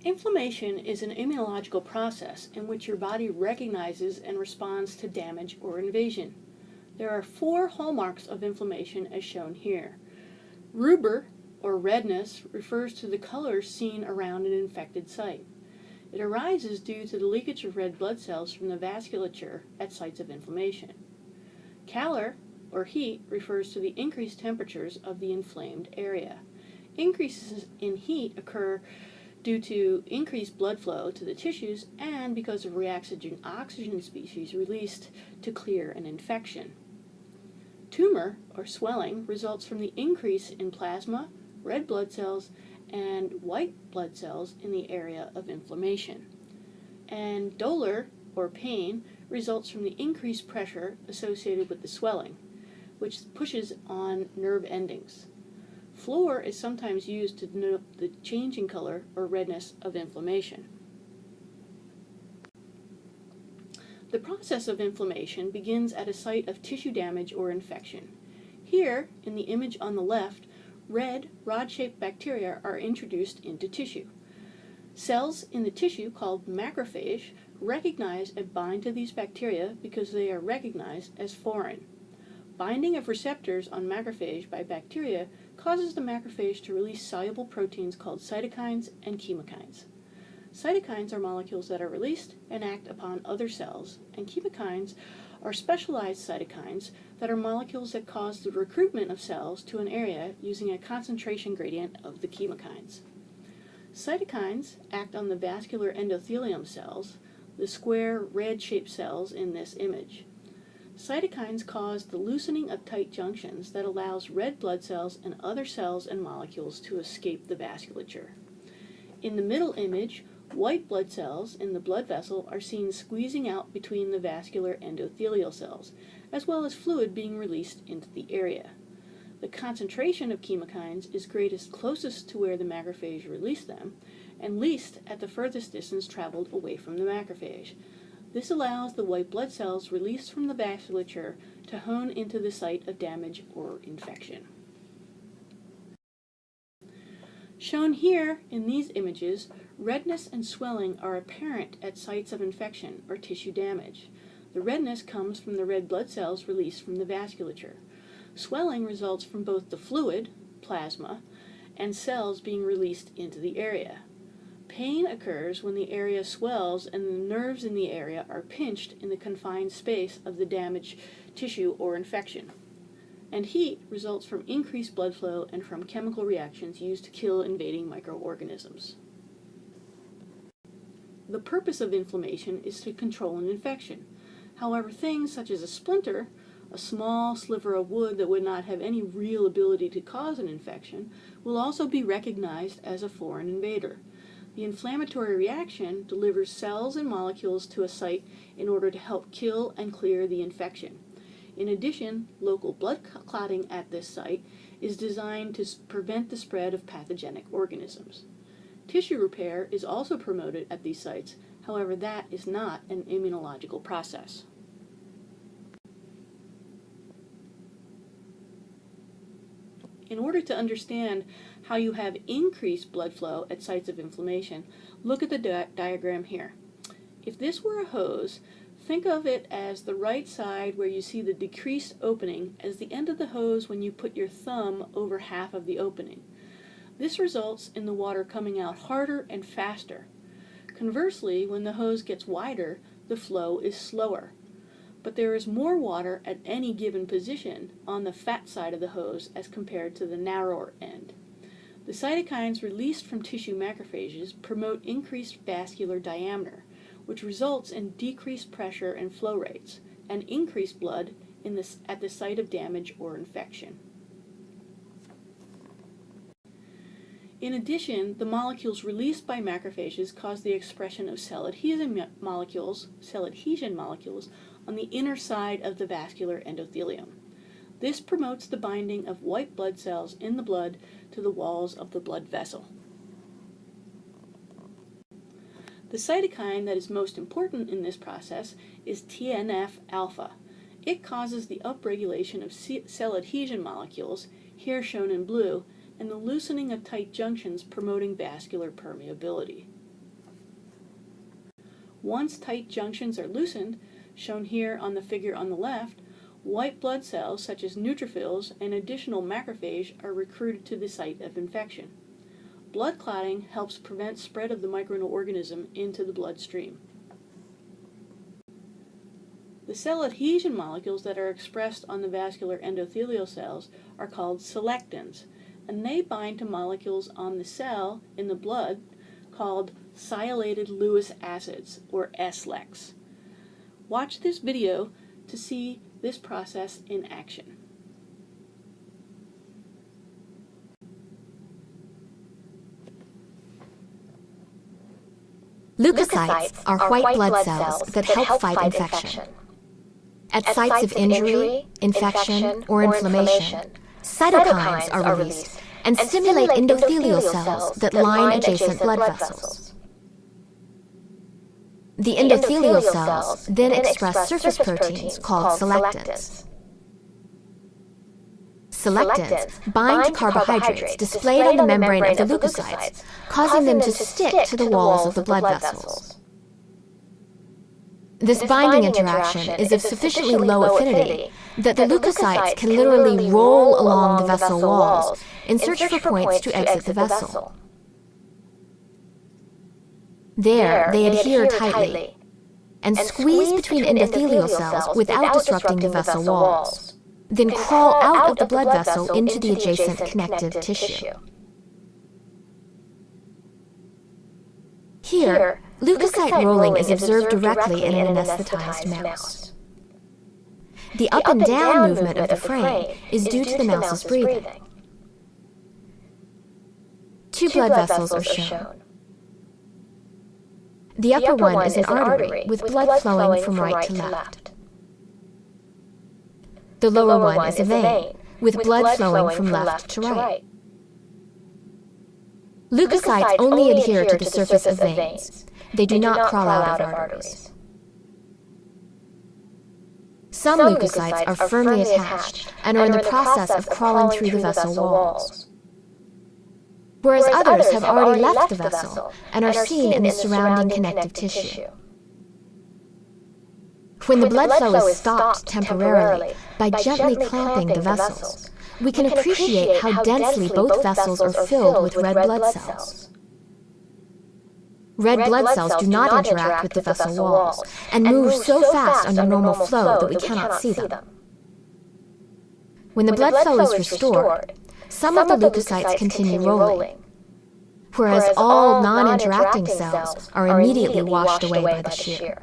Inflammation is an immunological process in which your body recognizes and responds to damage or invasion. There are 4 hallmarks of inflammation as shown here. Rubor, or redness, refers to the colors seen around an infected site. It arises due to the leakage of red blood cells from the vasculature at sites of inflammation. Calor, or heat, refers to the increased temperatures of the inflamed area. Increases in heat occur due to increased blood flow to the tissues and because of reoxygen oxygen species released to clear an infection. Tumor, or swelling, results from the increase in plasma, red blood cells, and white blood cells in the area of inflammation. And dolor, or pain, results from the increased pressure associated with the swelling, which pushes on nerve endings. Fluor is sometimes used to denote the change in color or redness of inflammation. The process of inflammation begins at a site of tissue damage or infection. Here, in the image on the left, red, rod-shaped bacteria are introduced into tissue. Cells in the tissue, called macrophage, recognize and bind to these bacteria because they are recognized as foreign. Binding of receptors on macrophage by bacteria causes the macrophage to release soluble proteins called cytokines and chemokines. Cytokines are molecules that are released and act upon other cells, and chemokines are specialized cytokines that are molecules that cause the recruitment of cells to an area using a concentration gradient of the chemokines. Cytokines act on the vascular endothelium cells, the square red-shaped cells in this image. Cytokines cause the loosening of tight junctions that allows red blood cells and other cells and molecules to escape the vasculature. In the middle image, white blood cells in the blood vessel are seen squeezing out between the vascular endothelial cells, as well as fluid being released into the area. The concentration of chemokines is greatest closest to where the macrophage released them, and least at the furthest distance traveled away from the macrophage. This allows the white blood cells released from the vasculature to hone into the site of damage or infection. Shown here in these images, redness and swelling are apparent at sites of infection or tissue damage. The redness comes from the red blood cells released from the vasculature. Swelling results from both the fluid, plasma, and cells being released into the area. Pain occurs when the area swells and the nerves in the area are pinched in the confined space of the damaged tissue or infection. And heat results from increased blood flow and from chemical reactions used to kill invading microorganisms. The purpose of inflammation is to control an infection. However, things such as a splinter, a small sliver of wood that would not have any real ability to cause an infection, will also be recognized as a foreign invader. The inflammatory reaction delivers cells and molecules to a site in order to help kill and clear the infection. In addition, local blood clotting at this site is designed to prevent the spread of pathogenic organisms. Tissue repair is also promoted at these sites, however, that is not an immunological process. In order to understand how you have increased blood flow at sites of inflammation, look at the diagram here. If this were a hose, think of it as the right side where you see the decreased opening as the end of the hose when you put your thumb over half of the opening. This results in the water coming out harder and faster. Conversely, when the hose gets wider, the flow is slower. But there is more water at any given position on the fat side of the hose as compared to the narrower end. The cytokines released from tissue macrophages promote increased vascular diameter, which results in decreased pressure and flow rates, and increased blood at the site of damage or infection. In addition, the molecules released by macrophages cause the expression of cell adhesion molecules on the inner side of the vascular endothelium. This promotes the binding of white blood cells in the blood to the walls of the blood vessel. The cytokine that is most important in this process is TNF-alpha. It causes the upregulation of cell adhesion molecules, here shown in blue, and the loosening of tight junctions promoting vascular permeability. Once tight junctions are loosened, shown here on the figure on the left, white blood cells such as neutrophils and additional macrophage are recruited to the site of infection. Blood clotting helps prevent spread of the microorganism into the bloodstream. The cell adhesion molecules that are expressed on the vascular endothelial cells are called selectins, and they bind to molecules on the cell in the blood called sialylated Lewis acids, or SLEX. Watch this video to see this process in action. Leukocytes are white blood cells that help fight infection. At sites of injury, infection, or inflammation, cytokines are released and stimulate endothelial cells that line adjacent blood vessels. The endothelial cells then express surface proteins called selectins. Selectins bind to carbohydrates displayed on the membrane of the leukocytes, causing them to stick to the walls of the blood vessels. This binding interaction is of sufficiently low affinity that the leukocytes can literally roll along the vessel walls in search for points to exit the vessel. There, they adhere tightly and squeeze between endothelial cells without disrupting the vessel walls, then crawl out of the blood vessel into the adjacent connective tissue. Here, leukocyte rolling is observed directly in an anesthetized mouse. The up and down movement of the frame is due to the mouse's breathing. Two blood vessels are shown. The upper one is an artery with blood flowing from right to left. The lower one is a vein with blood flowing from left to right. Leukocytes only adhere to the surface of veins. They do not crawl out of arteries. Some leukocytes are firmly attached and are in the process of crawling through the vessel walls, whereas others have already left the vessel and are seen in the surrounding connective tissue. When the blood flow is stopped temporarily by gently clamping the vessels, we can appreciate how densely both vessels are filled with red blood cells. Red blood cells do not interact with the vessel walls and move so fast under normal flow that we cannot see them. When the blood flow is restored, some of the leukocytes continue rolling, whereas all non-interacting cells are immediately washed away by the shear.